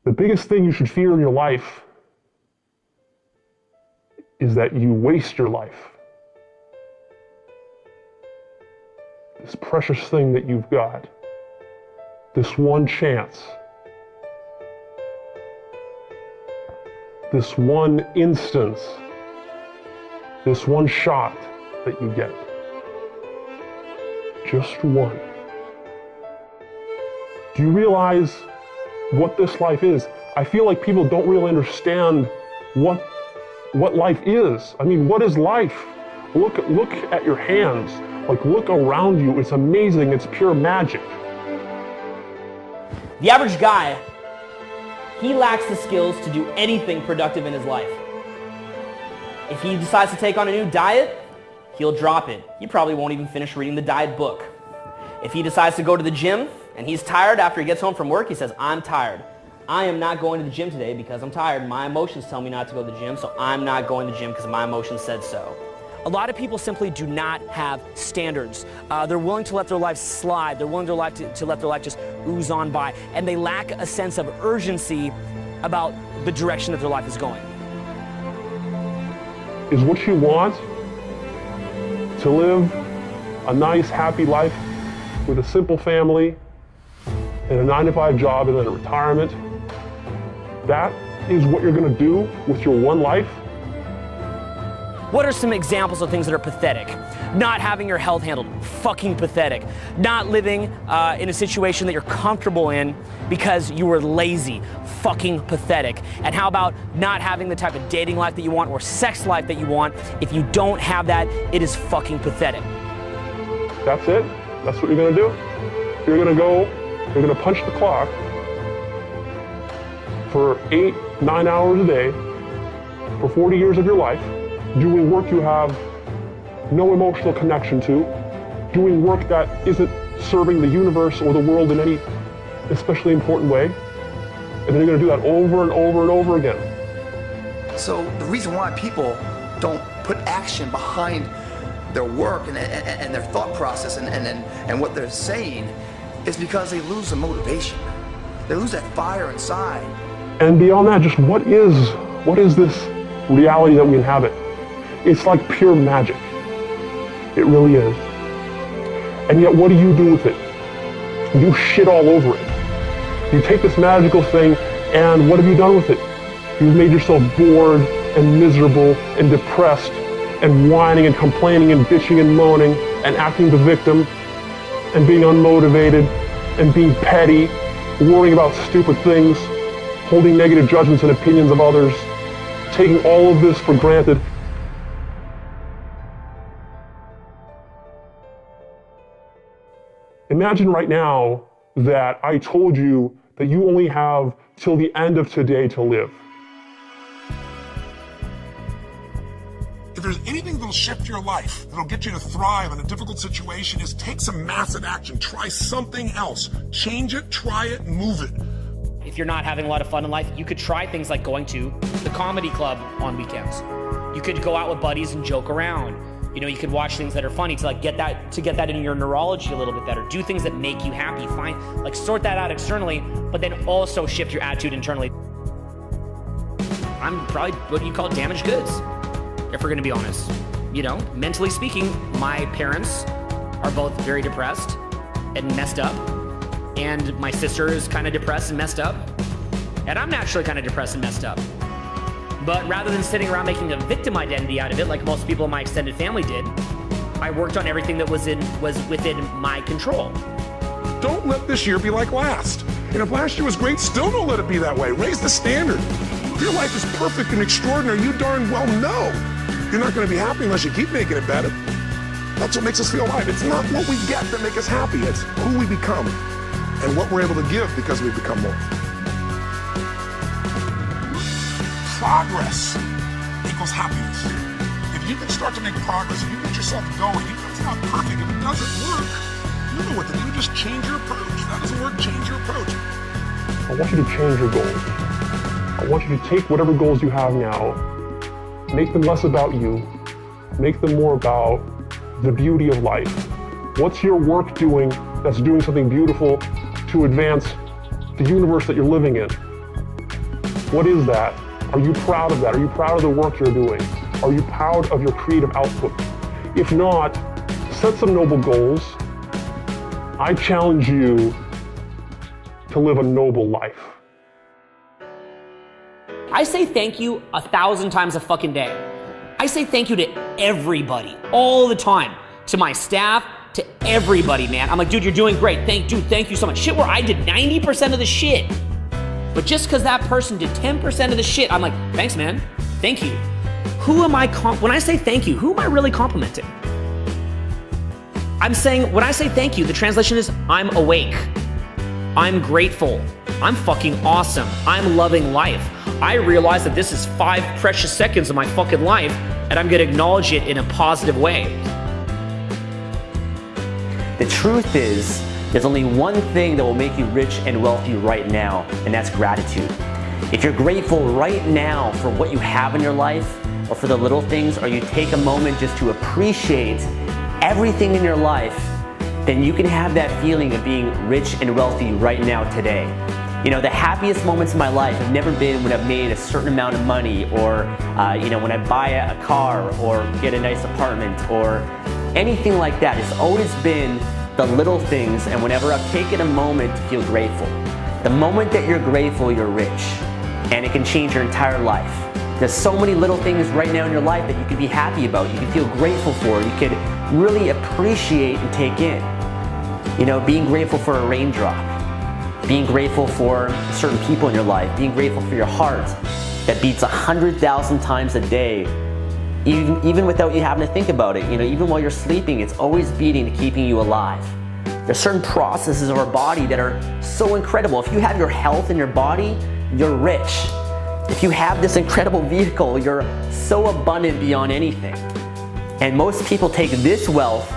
The biggest thing you should fear in your life is that you waste your life. This precious thing that you've got, this one chance, this one instance, this one shot that you get. Just one. Do you realize what this life is? I feel like people don't really understand what life is. I mean, what is life? Look at your hands. Like, look around you. It's amazing. It's pure magic. The average guy, he lacks the skills to do anything productive in his life. If he decides to take on a new diet, he'll drop it. He probably won't even finish reading the diet book. If he decides to go to the gym and he's tired after he gets home from work, he says, I'm tired. I am not going to the gym today because I'm tired. My emotions tell me not to go to the gym, so I'm not going to the gym because my emotions said so. A lot of people simply do not have standards. They're willing to let their life slide. They're willing to let their life just ooze on by. And they lack a sense of urgency about the direction that their life is going. Is what you want to live a nice, happy life with a simple family and a 9-to-5 job and then a retirement? That is what you're going to do with your one life? What are some examples of things that are pathetic? Not having your health handled, fucking pathetic. Not living in a situation that you're comfortable in because you were lazy, fucking pathetic. And how about not having the type of dating life that you want or sex life that you want? If you don't have that, it is fucking pathetic. That's it? That's what you're gonna do? You're gonna punch the clock for 8-9 hours a day for 40 years of your life, doing work you have no emotional connection to, doing work that isn't serving the universe or the world in any especially important way, and then you're going to do that over and over and over again. So the reason why people don't put action behind their work and their thought process and what they're saying is because they lose the motivation. They lose that fire inside. And beyond that, just what is this reality that we inhabit? It's like pure magic. It really is. And yet, what do you do with it? You shit all over it. You take this magical thing, and what have you done with it? You've made yourself bored and miserable and depressed and whining and complaining and bitching and moaning and acting the victim and being unmotivated and being petty, worrying about stupid things, holding negative judgments and opinions of others, taking all of this for granted. Imagine right now that I told you that you only have till the end of today to live. If there's anything that'll shift your life, that'll get you to thrive in a difficult situation, is take some massive action. Try something else. Change it, try it, move it. If you're not having a lot of fun in life, you could try things like going to the comedy club on weekends. You could go out with buddies and joke around. You know, you could watch things that are funny to get that into your neurology a little bit better. Do things that make you happy. Sort that out externally, but then also shift your attitude internally. I'm probably what you call damaged goods, if we're gonna be honest. You know, mentally speaking, my parents are both very depressed and messed up. And my sister is kind of depressed and messed up. And I'm naturally kind of depressed and messed up. But rather than sitting around making a victim identity out of it, like most people in my extended family did, I worked on everything that was within my control. Don't let this year be like last. And if last year was great, still don't let it be that way. Raise the standard. If your life is perfect and extraordinary, you darn well know you're not going to be happy unless you keep making it better. That's what makes us feel alive. It's not what we get that makes us happy. It's who we become and what we're able to give because we become more. Progress equals happiness. If you can start to make progress, if you get yourself going, even if it's not perfect, if it doesn't work, you know what to do. Just change your approach. If that doesn't work, change your approach. I want you to change your goals. I want you to take whatever goals you have now, make them less about you, make them more about the beauty of life. What's your work doing that's doing something beautiful to advance the universe that you're living in? What is that? Are you proud of that? Are you proud of the work you're doing? Are you proud of your creative output? If not, set some noble goals. I challenge you to live a noble life. I say thank you 1,000 times a fucking day. I say thank you to everybody, all the time. To my staff, to everybody, man. I'm like, dude, you're doing great. Thank you so much. Shit where I did 90% of the shit. But just because that person did 10% of the shit, I'm like, thanks, man. Thank you. Who am I, when I say thank you, who am I really complimenting? I'm saying, when I say thank you, the translation is, I'm awake. I'm grateful. I'm fucking awesome. I'm loving life. I realize that this is 5 precious seconds of my fucking life, and I'm gonna acknowledge it in a positive way. The truth is, there's only one thing that will make you rich and wealthy right now, and that's gratitude. If you're grateful right now for what you have in your life, or for the little things, or you take a moment just to appreciate everything in your life, then you can have that feeling of being rich and wealthy right now today. You know, the happiest moments in my life have never been when I've made a certain amount of money, or when I buy a car or get a nice apartment or anything like that. It's always been the little things, and whenever I've taken a moment to feel grateful. The moment that you're grateful, you're rich, and it can change your entire life. There's so many little things right now in your life that you can be happy about, you can feel grateful for, you can really appreciate and take in. You know, being grateful for a raindrop, being grateful for certain people in your life, being grateful for your heart that beats 100,000 times a day, even without you having to think about it. You know, even while you're sleeping, it's always beating and keeping you alive. There's certain processes of our body that are so incredible. If you have your health in your body, you're rich. If you have this incredible vehicle, you're so abundant beyond anything. And most people take this wealth,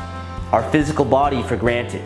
our physical body, for granted.